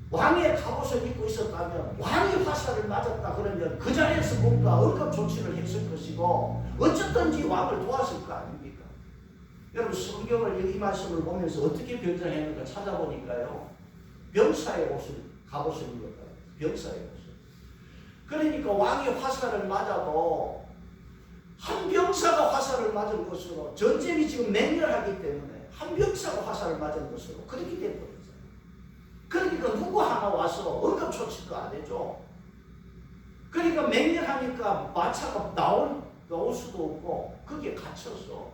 왕의 갑옷을 입고 있었다면 왕이 화살을 맞았다 그러면 그 자리에서 뭔가 응급 조치를 했을 것이고 어쨌든지 왕을 도왔을 거 아닙니까? 여러분 성경을 이 말씀을 보면서 어떻게 변장했는가 찾아보니까요. 병사의 옷을 갑옷을 입었다. 병사의 옷을. 그러니까 왕이 화살을 맞아도 한 병사가 화살을 맞은 것으로 전쟁이 지금 맹렬하기 때문에 한 병사가 화살을 맞은 것으로 그렇게 돼버렸어요. 그러니까 누구 하나 와서 응급조치도 안 해줘. 그러니까 맹렬하니까 마차가 나올 수도 없고 그게 갇혀서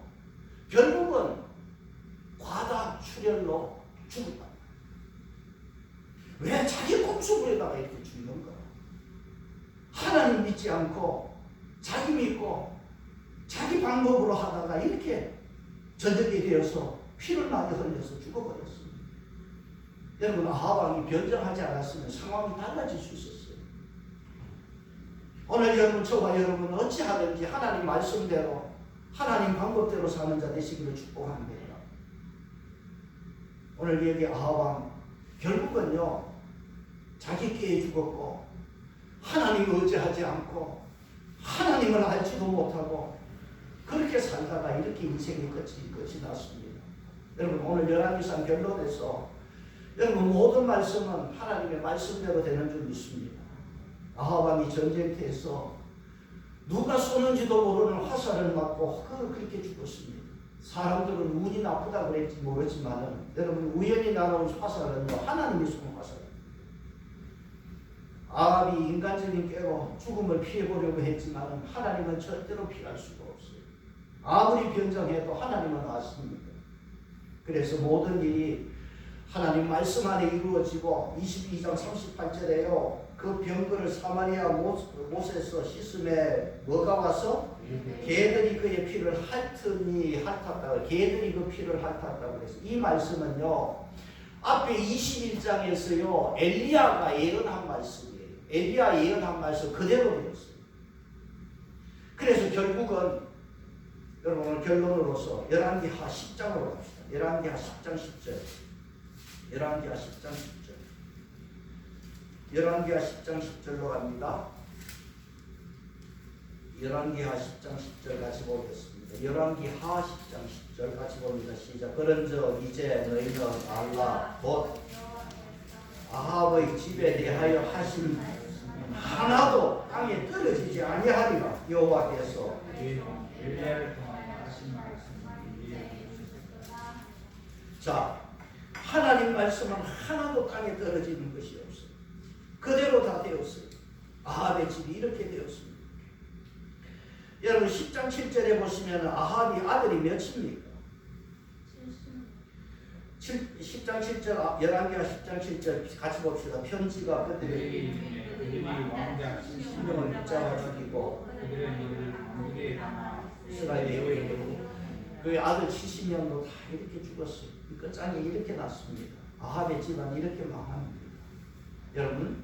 결국은 과다 출혈로 죽었다. 왜? 자기 꼼수부에다가 이렇게 죽는 거야. 하나님 믿지 않고 자기 믿고 자기 방법으로 하다가 이렇게 저녁이 되어서 피를 많이 흘려서 죽어버렸습니다. 여러분 아합 왕이 변장하지 않았으면 상황이 달라질 수 있었어요. 오늘 여러분 저와 여러분은 어찌하든지 하나님 말씀대로 하나님 방법대로 사는 자 되시기를 축복합니다. 오늘 여기 아합 왕 결국은요 자기 끼에 죽었고 하나님을 의지하지 않고 하나님을 알지도 못하고 그렇게 살다가 이렇게 인생이 끝이 났습니다. 여러분 오늘 열왕기상 결론에서 여러분 모든 말씀은 하나님의 말씀대로 되는 줄 믿습니다. 아합 왕이 전쟁터에서 누가 쏘는지도 모르는 화살을 맞고 그렇게 죽었습니다. 사람들은 운이 나쁘다 그랬지 모르지만은 여러분 우연히 날아온 화살은요 하나님이 쏜 화살입니다. 아합이 인간적인 깨로 죽음을 피해보려고 했지만은 하나님은 절대로 피할 수가 없어요. 아무리 변장해도 하나님은 아십니다. 그래서 모든 일이 하나님 말씀 안에 이루어지고 22장 38절에요. 그 병거를 사마리아 못에서 씻음에 뭐가 와서 개들이 그의 피를 핥았다고 개들이 그 피를 핥았다고 그래서 이 말씀은요 앞에 21장에서요 엘리야가 예언한 말씀이에요. 엘리야 예언한 말씀 그대로 되었어요. 그래서 결국은 여러분 오늘 결론으로서 열왕기하 10장으로 갑시다. 열왕기하 10장 10절 열왕기하 10장 10절 열왕기하 10장 10절로 갑니다. 열왕기하 10장 10절 같이 보겠습니다. 열왕기하 10장 10절 같이 봅니다. 시작. 그런즉 이제 너희는 알라 곧 아합의 집에 대하여 하신 하나도 땅에 떨어지지 아니하리라. 여호와께서 엘리야를 통하여 하신 말씀을 이해해 주셨다. 자, 하나님 말씀은 하나도 땅에 떨어지는 것이 없어요. 그대로 다 되었어요. 아합의 집이 이렇게 되었습니다. 여러분 10장 7절에 보시면 아합이 아들이 몇입니까? 10장 7절 열왕기하 10장 7절 같이 봅시다. 편지가 그들이 왕자 신령을 붙잡아 죽이고 그들의 일을 무대에 담아 이스라엘 여호와에게 그 아들 70명도 다 이렇게 죽었어요. 이 끝장이 이렇게 났습니다. 아합의 집안이 이렇게 망합니다. 여러분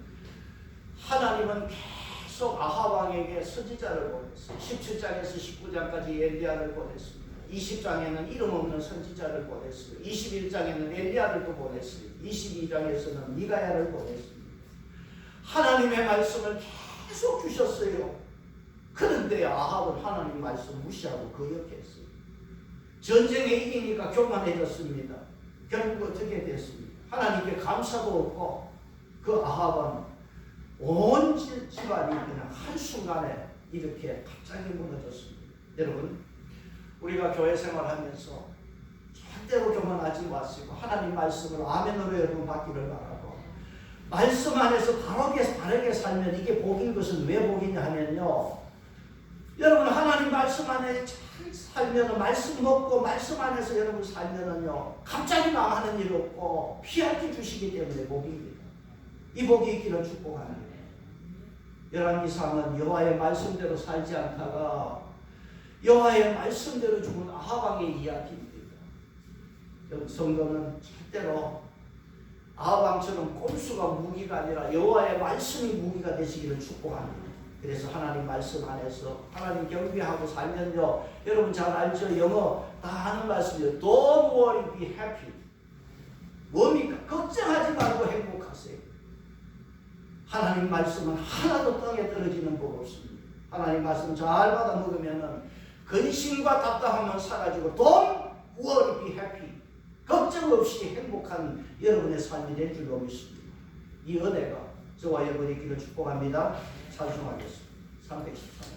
하나님은 계속 아합 왕에게 선지자를 보냈어요. 17장에서 19장까지 엘리야를 보냈습니다. 20장에는 이름 없는 선지자를 보냈어요. 21장에는 엘리야를 또 보냈어요. 22장에서는 미가야를 보냈습니다. 하나님의 말씀을 계속 주셨어요. 그런데 아합은 하나님 말씀 무시하고 거역했어요. 전쟁에 이기니까 교만해졌습니다. 결국 어떻게 됐습니까? 하나님께 감사도 없고 그 아합은 온 집안이 그냥 한순간에 이렇게 갑자기 무너졌습니다. 여러분 우리가 교회 생활하면서 절대로 교만하지 마시고 하나님 말씀을 아멘으로 여러분 받기를 바라고 말씀 안에서 바르게 살면 이게 복인 것은 왜 복이냐 하면요 여러분 하나님 말씀 안에 잘 살면 말씀 먹고 말씀 안에서 여러분 살면은요 갑자기 망하는 일 없고 피할 길 주시기 때문에 복입니다. 이 복이 있기를 축복합니다. 열왕기상은 여호와의 말씀대로 살지 않다가 여호와의 말씀대로 죽은 아합 왕의 이야기입니다. 성도는 절대로 아합 왕처럼 꼼수가 무기가 아니라 여호와의 말씀이 무기가 되시기를 축복합니다. 그래서 하나님 말씀 안에서 하나님 경배하고 살면요 여러분 잘 알죠? 영어 다 하는 말씀이요 Don't worry, be happy. 뭡니까? 걱정하지 말고 행복하세요. 하나님 말씀은 하나도 땅에 떨어지는 법 없습니다. 하나님 말씀 잘 받아 먹으면은 근심과 답답함은 사라지고 Don't worry, be happy. 걱정 없이 행복한 여러분의 삶이 될 줄로 믿습니다. 이 은혜가 저와 여러분의 길을 축복합니다. 찬송하겠습니다. 313.